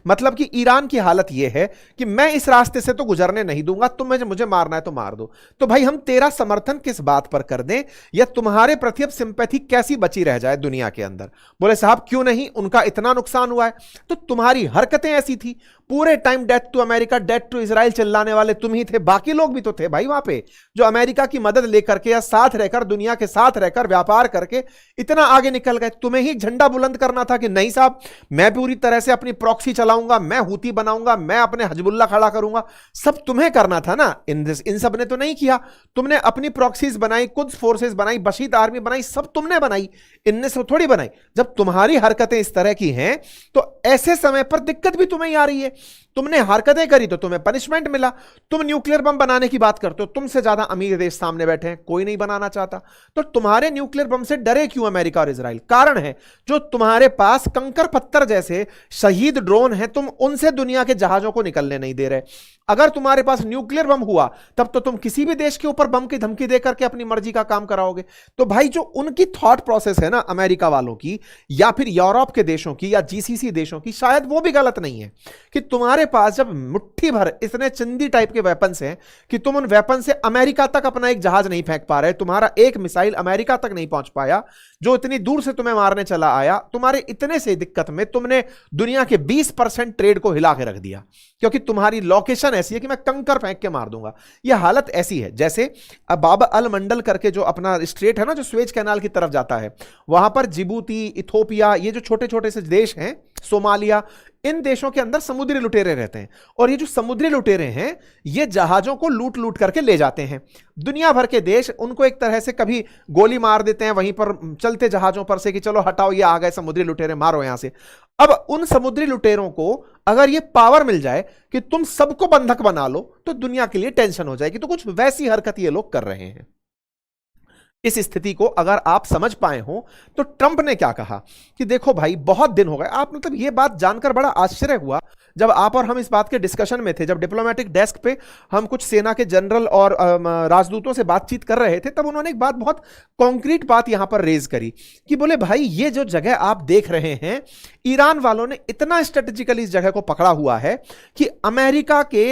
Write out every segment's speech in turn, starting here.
मतलब कि ईरान की हालत यह है कि मैं इस रास्ते से तो गुजरने नहीं दूंगा, तुम मुझे मारना है तो मार दो। तो भाई हम तेरा समर्थन किस बात पर कर दें, या तुम्हारे प्रति अब सिंपैथी कैसी बची रह जाए दुनिया के अंदर? बोले साहब क्यों नहीं, उनका इतना नुकसान हुआ है, तो तुम्हारी हरकतें ऐसी थी, पूरे time death to America, death to Israel चिल्लाने वाले तुम ही थे, बाकी लोग भी तो थे भाई वहां पे, जो अमेरिका की मदद लेकर के या साथ रहकर, दुनिया के साथ रहकर व्यापार करके इतना आगे निकल गए। तुम्हें ही झंडा बुलंद करना था कि नहीं साहब मैं पूरी तरह से अपनी प्रॉक्सी चलाऊंगा, मैं हूती बनाऊंगा, मैं अपने हिजबुल्लाह खड़ा करूंगा, सब तुम्हें करना था ना। इन सब ने तो नहीं किया, तुमने अपनी प्रॉक्सीज बनाई, कुछ फोर्सेस बनाई, बशीद आर्मी बनाई, सब तुमने बनाई, इनने सब थोड़ी बनाई। जब तुम्हारी हरकतें इस तरह की हैं तो ऐसे समय पर दिक्कत भी तुम्हें ही आ रही है। तुमने हरकतें करी तो तुम्हें पनिशमेंट मिला। तुम न्यूक्लियर बम बनाने की बात करते हो, तुमसे ज्यादा अमीर देश सामने बैठे हैं, कोई नहीं बनाना चाहता, तो तुम्हारे न्यूक्लियर बम से डरे क्यों अमेरिका और इजराइल? कारण है जो तुम्हारे पास कंकर पत्थर जैसे शहीद ड्रोन हैं, तुम उनसे दुनिया के जहाजों को निकलने नहीं दे रहे। अगर तुम्हारे पास न्यूक्लियर बम हुआ तब तो तुम किसी भी देश के ऊपर बम की धमकी देकर के अपनी मर्जी का काम कराओगे। तो भाई जो उनकी थॉट प्रोसेस है ना अमेरिका वालों की, या फिर यूरोप के देशों की, या जीसीसी देशों की, शायद वो भी गलत नहीं है कि तुम्हारे पास जब मुट्ठी भर इतने चिंदी टाइप के वेपन्स हैं कि तुम उन वेपन से अमेरिका तक अपना एक जहाज नहीं फेंक पा रहे, तुम्हारा एक मिसाइल अमेरिका तक नहीं पहुंच पाया, जो इतनी दूर से तुम्हें मारने चला आया, तुम्हारे इतने से दिक्कत में तुमने दुनिया के 20% ट्रेड को हिला के रख दिया, क्योंकि तुम्हारी लोकेशन ऐसी है कि मैं कंकर फेंक के मार दूंगा। यह हालत ऐसी है जैसे बाब अल मंडल करके जो अपना स्ट्रेट है ना, जो स्वेज कैनाल की तरफ जाता है, वहां पर जिबूती, इथोपिया, ये जो छोटे छोटे से देश हैं, सोमालिया, इन देशों के अंदर समुद्री लुटेरे रहते हैं, और ये जो समुद्री लुटेरे हैं ये जहाजों को लूट लूट करके ले जाते हैं। दुनिया भर के देश उनको एक तरह से कभी गोली मार देते हैं वहीं पर चलते जहाजों पर से कि चलो हटाओ ये आ गए समुद्री लुटेरे, मारो यहां से। अब उन समुद्री लुटेरों को अगर ये पावर मिल जाए कि तुम सबको बंधक बना लो तो दुनिया के लिए टेंशन हो जाएगी। तो कुछ वैसी हरकत ये लोग कर रहे हैं। इस स्थिति को अगर आप समझ पाए हो तो ट्रंप ने क्या कहा कि देखो भाई बहुत दिन हो गए, आप मतलब ये बात जानकर बड़ा आश्चर्य हुआ जब आप और हम इस बात के डिस्कशन में थे, जब डिप्लोमेटिक डेस्क पे हम कुछ सेना के जनरल और राजदूतों से बातचीत कर रहे थे, तब उन्होंने एक बात, बहुत कॉन्क्रीट बात यहां पर रेज करी कि बोले भाई ये जो जगह आप देख रहे हैं, ईरान वालों ने इतना स्ट्रेटेजिकली इस जगह को पकड़ा हुआ है कि अमेरिका के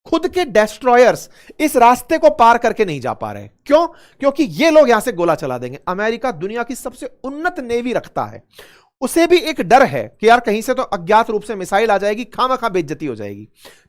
खुद के डेस्ट्रॉयर्स इस रास्ते को पार करके नहीं जा पा रहे। क्यों? क्योंकि ये लोग यहां से गोला चला देंगे। अमेरिका दुनिया की सबसे उन्नत नेवी रखता है, उसे भी एक डर है कि यार कहीं से तो अज्ञात रूप से मिसाइल आ जाएगी, खामखा बेइज्जती हो जाएगी।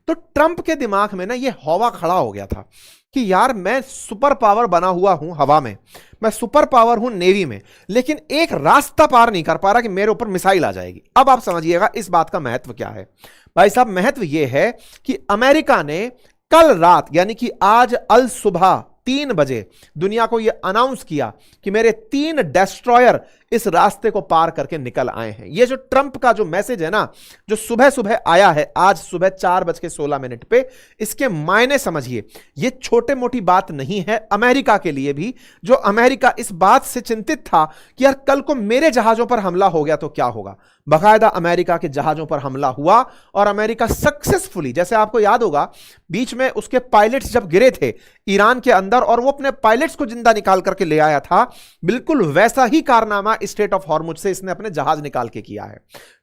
तो ट्रंप के दिमाग में ना ये हवा खड़ा हो गया था कि यार मैं सुपर पावर बना हुआ हूं हवा में, मैं सुपर पावर हूं नेवी में, लेकिन एक रास्ता पार नहीं कर पा रहा कि मेरे ऊपर मिसाइल आ जाएगी। अब आप समझिएगा इस बात का महत्व क्या है भाई साहब। महत्व यह है कि अमेरिका ने कल रात यानी कि आज अल सुबह 3 बजे दुनिया को यह अनाउंस किया कि मेरे 3 डेस्ट्रॉयर इस रास्ते को पार करके निकल आए हैं। यह जो ट्रंप का जो मैसेज है ना, जो सुबह सुबह आया है आज सुबह 4:16 पे, इसके मायने समझिए। यह छोटे मोटी बात नहीं है अमेरिका के लिए भी, जो अमेरिका इस बात से चिंतित था कि यार कल को मेरे जहाजों पर हमला हो गया तो क्या होगा। बाकायदा अमेरिका के जहाजों पर हमला हुआ और अमेरिका सक्सेसफुली, जैसे आपको याद होगा बीच में उसके पायलट्स जब गिरे थे ईरान के अंदर और वो अपने पायलट्स को जिंदा निकाल करके ले आया था, बिल्कुल वैसा ही कारनामा स्ट्रेट ऑफ हॉर्मुज से इसने अपने जहाज निकाल के किया है।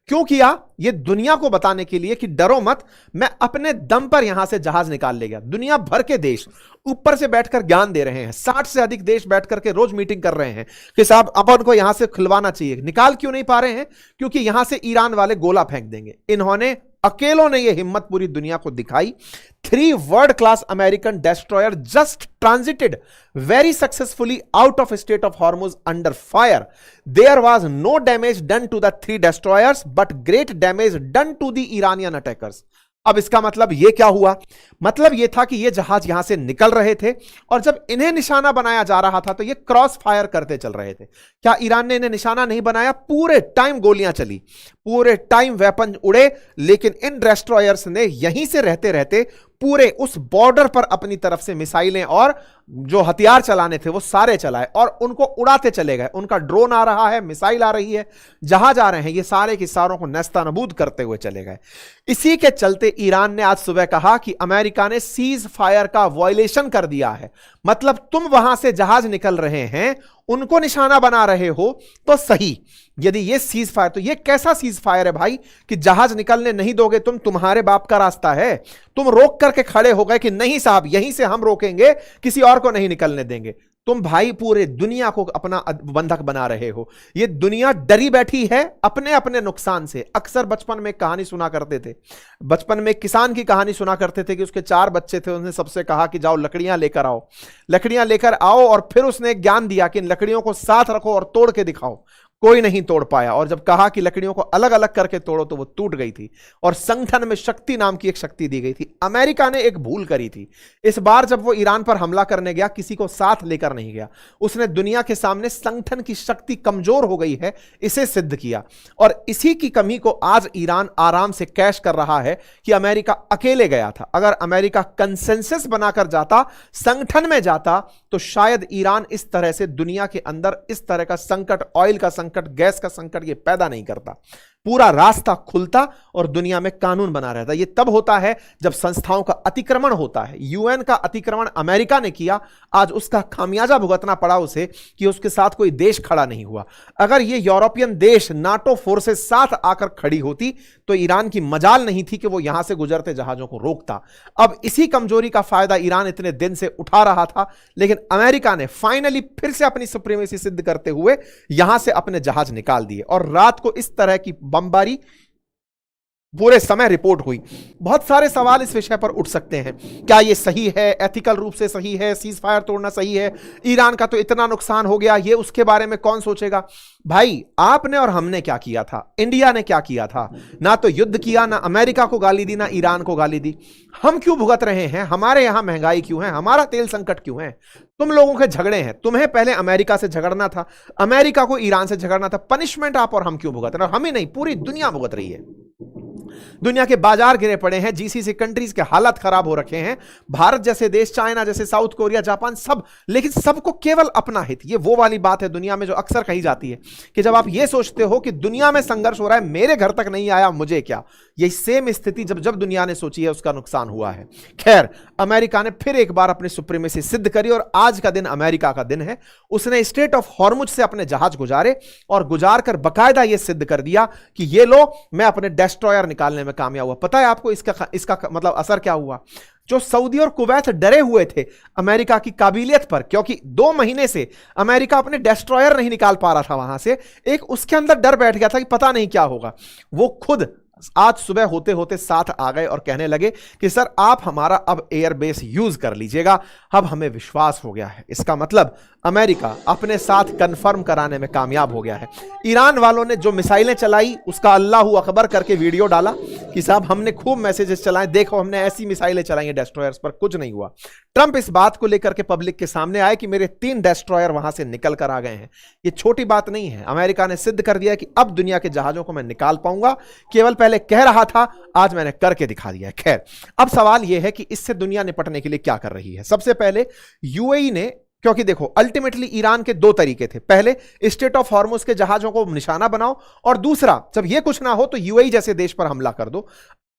क्यों किया? ये दुनिया को बताने के लिए कि डरो मत, मैं अपने दम पर यहां से जहाज निकाल ले गया। दुनिया भर के देश ऊपर से बैठकर ज्ञान दे रहे हैं, 60 से अधिक देश बैठकर के रोज मीटिंग कर रहे हैं कि साहब अपन को यहां से खुलवाना चाहिए। निकाल क्यों नहीं पा रहे हैं? क्योंकि यहां से ईरान वाले गोला फेंक देंगे। इन्होंने अकेलों ने यह हिम्मत पूरी दुनिया को दिखाई। 3 world class American destroyer just transited very successfully out of Strait of Hormuz under fire. There was no damage done to the 3 destroyers but great damage done to the Iranian attackers. अब इसका मतलब यह क्या हुआ? मतलब यह था कि यह जहाज यहां से निकल रहे थे और जब इन्हें निशाना बनाया जा रहा था तो ये क्रॉस फायर करते चल रहे थे। क्या ईरान ने इन्हें निशाना नहीं बनाया? पूरे टाइम गोलियां चली, पूरे टाइम वेपन उड़े, लेकिन इन डेस्ट्रॉयर्स ने यहीं से रहते रहते पूरे उस बॉर्डर पर अपनी तरफ से मिसाइलें और जो हथियार चलाने थे वो सारे चलाए और उनको उड़ाते चले गए। उनका ड्रोन आ रहा है, मिसाइल आ रही है, जहाज आ रहे हैं, ये सारे के सारों को नेस्तनाबूद करते हुए चले गए। इसी के चलते ईरान ने आज सुबह कहा कि अमेरिका ने सीज फायर का वायलेशन कर दिया है। मतलब तुम वहां से जहाज निकल रहे हैं, उनको निशाना बना रहे हो तो सही। यदि ये सीज फायर, तो ये कैसा सीज फायर है भाई कि जहाज निकलने नहीं दोगे तुम, तुम्हारे बाप का रास्ता है, तुम रोक करके खड़े हो गए कि नहीं साहब यहीं से हम रोकेंगे, किसी और को नहीं निकलने देंगे। तुम भाई पूरे दुनिया को अपना बंधक बना रहे हो। ये दुनिया डरी बैठी है अपने अपने नुकसान से। अक्सर बचपन में कहानी सुना करते थे, बचपन में किसान की कहानी सुना करते थे कि उसके 4 बच्चे थे, उसने सबसे कहा कि जाओ लकड़ियां लेकर आओ, लकड़ियां लेकर आओ, और फिर उसने एक ज्ञान दिया कि इन लकड़ियों को साथ रखो और तोड़ के दिखाओ। कोई नहीं तोड़ पाया, और जब कहा कि लकड़ियों को अलग अलग करके तोड़ो तो वो टूट गई थी, और संगठन में शक्ति नाम की एक शक्ति दी गई थी। अमेरिका ने एक भूल करी थी इस बार, जब वो ईरान पर हमला करने गया किसी को साथ लेकर नहीं गया, उसने दुनिया के सामने संगठन की शक्ति कमजोर हो गई है इसे सिद्ध किया। और इसी की कमी को आज ईरान आराम से कैश कर रहा है कि अमेरिका अकेले गया था। अगर अमेरिका कंसेंसस बनाकर जाता, संगठन में जाता, तो शायद ईरान इस तरह से दुनिया के अंदर इस तरह का संकट, ऑयल का संकट, गैस का संकट ये पैदा नहीं करता। पूरा रास्ता खुलता और दुनिया में कानून बना रहता। ये तब होता है जब संस्थाओं का अतिक्रमण होता है। यूएन का अतिक्रमण अमेरिका ने किया, आज उसका खामियाजा भुगतना पड़ा उसे कि उसके साथ कोई देश खड़ा नहीं हुआ। अगर ये यूरोपियन देश, नाटो फोर्सेस साथ आकर खड़ी होती तो ईरान की मजाल नहीं थी कि वो यहां से गुजरते जहाजों को रोकता। अब इसी कमजोरी का फायदा ईरान इतने दिन से उठा रहा था, लेकिन अमेरिका ने फाइनली फिर से अपनी सुप्रीमेसी सिद्ध करते हुए यहां से अपने जहाज निकाल दिए। और रात को इस तरह की बमबारी पूरे समय रिपोर्ट हुई। बहुत सारे सवाल इस विषय पर उठ सकते हैं, क्या यह सही है, एथिकल रूप से सही है, सीज फायर तोड़ना सही है, ईरान का तो इतना नुकसान हो गया, ये उसके बारे में कौन सोचेगा। भाई आपने और हमने क्या किया था, इंडिया ने क्या किया था, ना तो युद्ध किया, ना अमेरिका को गाली दी, ना ईरान को गाली दी। हम क्यों भुगत रहे हैं, हमारे यहां महंगाई क्यों है, हमारा तेल संकट क्यों है। तुम लोगों के झगड़े हैं, तुम्हें पहले अमेरिका से झगड़ना था, अमेरिका को ईरान से झगड़ना था। पनिशमेंट आप और हम क्यों भुगत रहे हैं, हम ही नहीं पूरी दुनिया भुगत रही है। दुनिया के बाजार गिरे पड़े हैं, जीसीसी कंट्रीज के हालत खराब हो रखे हैं, भारत जैसे देश, चाइना जैसे, साउथ कोरिया, जापान, सब, लेकिन सबको केवल अपना हित। ये वो वाली बात है दुनिया में जो अक्सर कही जाती है कि जब आप ये सोचते हो कि दुनिया में संघर्ष हो रहा है, मेरे घर तक नहीं आया, मुझे क्या। यही सेम स्थिति जब जब दुनिया ने सोची है उसका नुकसान हुआ है। खैर, अमेरिका ने फिर एक बार अपनी सुप्रीमेसी सिद्ध करी और आज का दिन अमेरिका का दिन है। उसने स्ट्रेट ऑफ हॉर्मुज से अपने जहाज गुजारे और गुजार कर बकायदा यह सिद्ध कर दिया कि ये लो, मैं अपने डेस्ट्रॉयर निकालने में कामयाब हुआ। पता है आपको इसका मतलब असर क्या हुआ। जो सऊदी और कुवैत डरे हुए थे अमेरिका की काबिलियत पर, क्योंकि 2 महीने से अमेरिका अपने डेस्ट्रॉयर नहीं निकाल पा रहा था वहां से, एक उसके अंदर डर बैठ गया था कि पता नहीं क्या होगा। वो खुद आज सुबह होते होते साथ आ गए और कहने लगे कि सर आप हमारा अब एयरबेस यूज कर लीजिएगा, अब हमें विश्वास हो गया है। इसका मतलब अमेरिका अपने साथ कंफर्म कराने में कामयाब हो गया है। ईरान वालों ने जो मिसाइलें चलाई उसका अल्लाहू अकबर करके वीडियो डाला कि साहब हमने खूब मैसेजेस चलाए, देखो हमने ऐसी मिसाइलें चलाई हैं डेस्ट्रॉयर्स पर, कुछ नहीं हुआ। ट्रंप इस बात को लेकर के पब्लिक के सामने आए कि मेरे 3 डेस्ट्रॉयर वहां से निकल कर आ गए हैं। ये छोटी बात नहीं है, अमेरिका ने सिद्ध कर दिया कि अब दुनिया के जहाजों को मैं निकाल पाऊंगा। केवल पहले कह रहा था, आज मैंने करके दिखा दिया। खैर, अब सवाल यह है कि इससे दुनिया निपटने के लिए क्या कर रही है। सबसे पहले यूएई ने, क्योंकि देखो अल्टीमेटली ईरान के 2 तरीके थे, पहले स्ट्रेट ऑफ हॉर्मुज के जहाजों को निशाना बनाओ, और दूसरा जब यह कुछ ना हो तो यूएई जैसे देश पर हमला कर दो।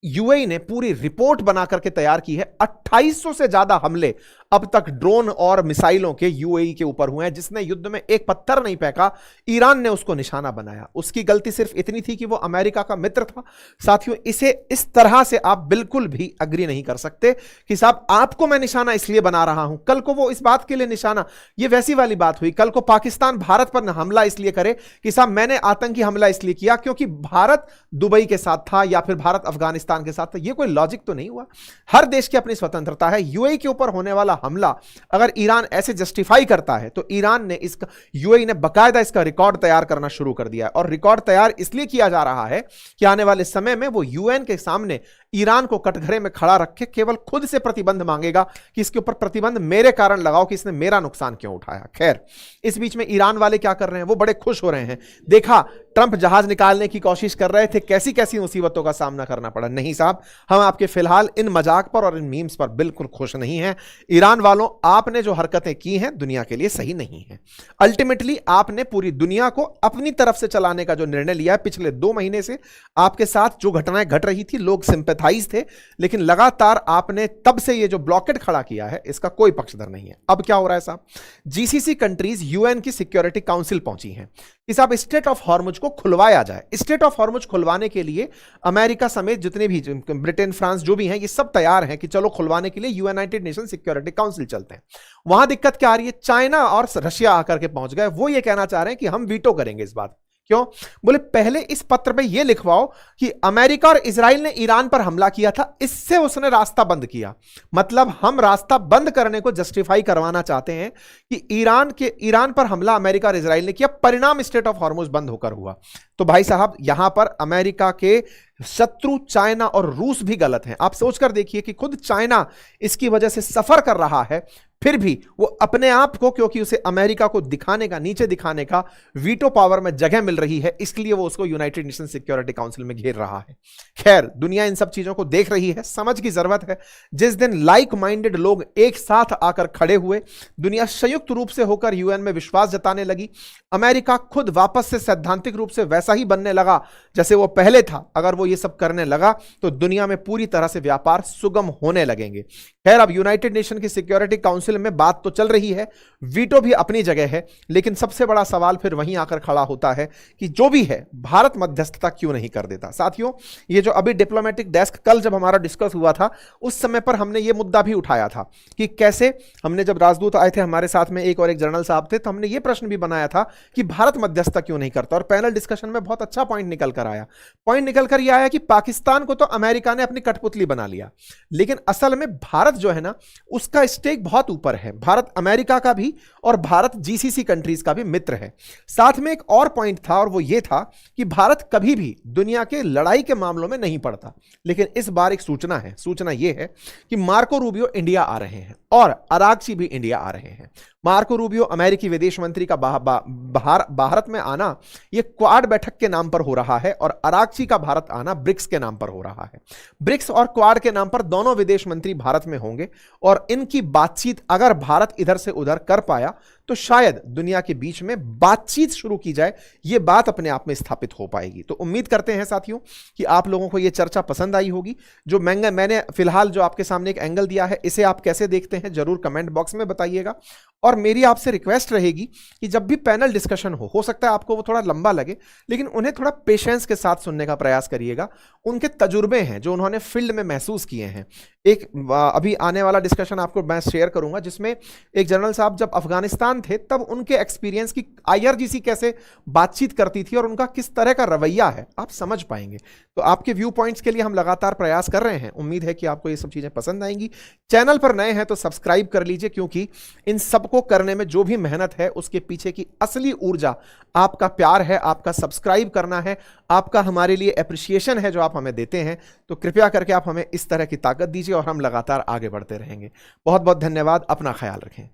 यूएई ने पूरी रिपोर्ट बना करके तैयार की है। 2800 से ज्यादा हमले अब तक ड्रोन और मिसाइलों के यूएई के ऊपर हुए हैं। जिसने युद्ध में एक पत्थर नहीं फेंका, ईरान ने उसको निशाना बनाया। उसकी गलती सिर्फ इतनी थी कि वो अमेरिका का मित्र था। साथियों, इसे इस तरह से आप बिल्कुल भी अग्री नहीं कर सकते कि साहब आपको मैं निशाना इसलिए बना रहा हूं, कल को वो इस बात के लिए निशाना, ये वैसी वाली बात हुई। कल को पाकिस्तान भारत पर हमला इसलिए करे कि साहब मैंने आतंकी हमला इसलिए किया क्योंकि भारत दुबई के साथ था या फिर भारत अफगानिस्तान के साथ था। ये कोई लॉजिक तो नहीं हुआ। हर देश की अपनी स्वतंत्रता है। यूएई के ऊपर होने वाला हमला अगर ईरान ऐसे जस्टिफाई करता है तो ईरान ने इसका, यूएई ने बकायदा इसका रिकॉर्ड तैयार करना शुरू कर दिया है। और रिकॉर्ड तैयार इसलिए किया जा रहा है कि आने वाले समय में वो यूएन के सामने ईरान को कटघरे में खड़ा रखे केवल खुद से प्रतिबंध मांगेगा कि इसके ऊपर प्रतिबंध मेरे कारण लगाओ कि इसने मेरा नुकसान क्यों उठाया। खैर, इस बीच में ईरान वाले क्या कर रहे हैं, वो बड़े खुश हो रहे हैं। देखा ट्रंप जहाज निकालने की कोशिश कर रहे थे, कैसी कैसी मुसीबतों का सामना करना पड़ा। नहीं साहब, हम आपके फिलहाल इन मजाक पर और इन मीम्स पर बिल्कुल खुश नहीं हैं। ईरान ईरान वालों, आपने जो हरकतें की हैं दुनिया के लिए सही नहीं है। अल्टीमेटली आपने पूरी दुनिया को अपनी तरफ से चलाने का जो निर्णय लिया है, पिछले 2 महीने से आपके साथ जो घटनाएं घट रही थी, लोग सिंपैथाइज थे, लेकिन लगातार आपने तब से ये जो ब्लॉकेड खड़ा किया है इसका कोई पक्षधर नहीं है। अब क्या हो रहा है साहब, जीसीसी कंट्रीज यूएन की सिक्योरिटी काउंसिल पहुंची हैं कि साहब स्ट्रेट ऑफ हॉर्मुज को खुलवाया जाए। स्ट्रेट ऑफ हॉर्मुज खुलवाने के लिए अमेरिका समेत जितने भी, ब्रिटेन, फ्रांस जो भी हैं, ये सब तैयार हैं कि चलो खुलवाने के लिए यूनाइटेड नेशन सिक्योरिटी काउंसिल चलते हैं। वहां दिक्कत क्या आ रही है, चाइना और रशिया आकर के पहुंच गए। वो ये कहना चाह रहे हैं कि हम वीटो करेंगे इस बात। क्यों? बोले पहले इस पत्र में यह लिखवाओ कि अमेरिका और इजराइल ने ईरान पर हमला किया था, इससे उसने रास्ता बंद किया। मतलब हम रास्ता बंद करने को जस्टिफाई करवाना चाहते हैं कि ईरान पर हमला अमेरिका और इजराइल ने किया, परिणाम स्ट्रेट ऑफ हॉर्मुज बंद होकर हुआ। तो भाई साहब यहां पर अमेरिका के शत्रु चाइना और रूस भी गलत हैं। आप सोचकर देखिए कि खुद चाइना इसकी वजह से सफर कर रहा है, फिर भी वो अपने आप को, क्योंकि उसे अमेरिका को दिखाने का, नीचे दिखाने का वीटो पावर में जगह मिल रही है, इसलिए वो उसको यूनाइटेड नेशन सिक्योरिटी काउंसिल में घेर रहा है। खैर, दुनिया इन सब चीजों को देख रही है, समझ की जरूरत है। जिस दिन लाइक माइंडेड लोग एक साथ आकर खड़े हुए, दुनिया संयुक्त रूप से होकर यूएन में विश्वास जताने लगी, अमेरिका खुद वापस से सैद्धांतिक रूप से वैसा ही बनने लगा जैसे वो पहले था, अगर वो ये सब करने लगा तो दुनिया में पूरी तरह से व्यापार सुगम होने लगेंगे। खैर, अब यूनाइटेड नेशन की सिक्योरिटी काउंसिल में बात तो चल रही है, वीटो भी अपनी जगह है, लेकिन सबसे बड़ा सवाल फिर वहीं आकर खड़ा होता है कि जो भी है, भारत मध्यस्थता क्यों नहीं कर देता। साथियों, ये जो अभी डिप्लोमेटिक डेस्क, कल जब हमारा डिस्कस हुआ था उस समय पर हमने ये मुद्दा भी उठाया था कि कैसे, हमने जब राजदूत आए थे हमारे साथ में, एक और एक जनरल साहब थे, तो हमने ये प्रश्न भी बनाया था कि भारत मध्यस्थता क्यों नहीं करता। और पैनल डिस्कशन में बहुत अच्छा पॉइंट निकल कर आया। पॉइंट निकल कर यह आया कि पाकिस्तान को तो अमेरिका ने अपनी कठपुतली बना लिया, लेकिन असल में भारत जो है ना, उसका स्टेक बहुत ऊपर है। भारत अमेरिका का भी और भारत जीसीसी कंट्रीज का भी मित्र है। साथ में एक और पॉइंट था, और वो ये था कि भारत कभी भी दुनिया के लड़ाई के मामलों में नहीं पड़ता, लेकिन इस बार एक सूचना है। सूचना ये है कि मार्को रूबियो इंडिया आ रहे हैं और अरागची भी इंडिया आ रहे हैं। मार्को रूबियो अमेरिकी विदेश मंत्री का भारत में आना यह क्वाड बैठक के नाम पर हो रहा है, और अरागची का भारत आना ब्रिक्स के नाम पर हो रहा है। ब्रिक्स और क्वाड के नाम पर दोनों विदेश मंत्री भारत में होंगे, और इनकी बातचीत अगर भारत इधर से उधर कर पाया तो शायद दुनिया के बीच में बातचीत शुरू की जाए, यह बात अपने आप में स्थापित हो पाएगी। तो उम्मीद करते हैं साथियों कि आप लोगों को यह चर्चा पसंद आई होगी। जो मैंने फिलहाल जो आपके सामने एक एंगल दिया है, इसे आप कैसे देखते हैं जरूर कमेंट बॉक्स में बताइएगा। और मेरी आपसे रिक्वेस्ट रहेगी कि जब भी पैनल डिस्कशन हो सकता है आपको वो थोड़ा लंबा लगे, लेकिन उन्हें थोड़ा पेशेंस के साथ सुनने का प्रयास करिएगा। उनके तजुर्बे हैं जो उन्होंने फील्ड में महसूस किए हैं। एक अभी आने वाला डिस्कशन आपको मैं शेयर करूंगा, जिसमें एक जनरल साहब जब अफगानिस्तान थे तब उनके एक्सपीरियंस की आईआरजीसी कैसे बातचीत करती थी और उनका किस तरह का रवैया है, आप समझ पाएंगे। तो आपके व्यू पॉइंट्स के लिए हम लगातार प्रयास कर रहे हैं। उम्मीद है कि आपको ये सब चीजें पसंद आएंगी। चैनल पर नए हैं तो सब्सक्राइब कर लीजिए, क्योंकि इन सबको करने में जो भी मेहनत है उसके पीछे की असली ऊर्जा आपका प्यार है, आपका सब्सक्राइब करना है, आपका हमारे लिए एप्रिसिएशन है जो आप हमें देते हैं। तो कृपया करके आप हमें इस तरह की ताकत दीजिए और हम लगातार आगे बढ़ते रहेंगे। बहुत बहुत धन्यवाद। अपना ख्याल रखें।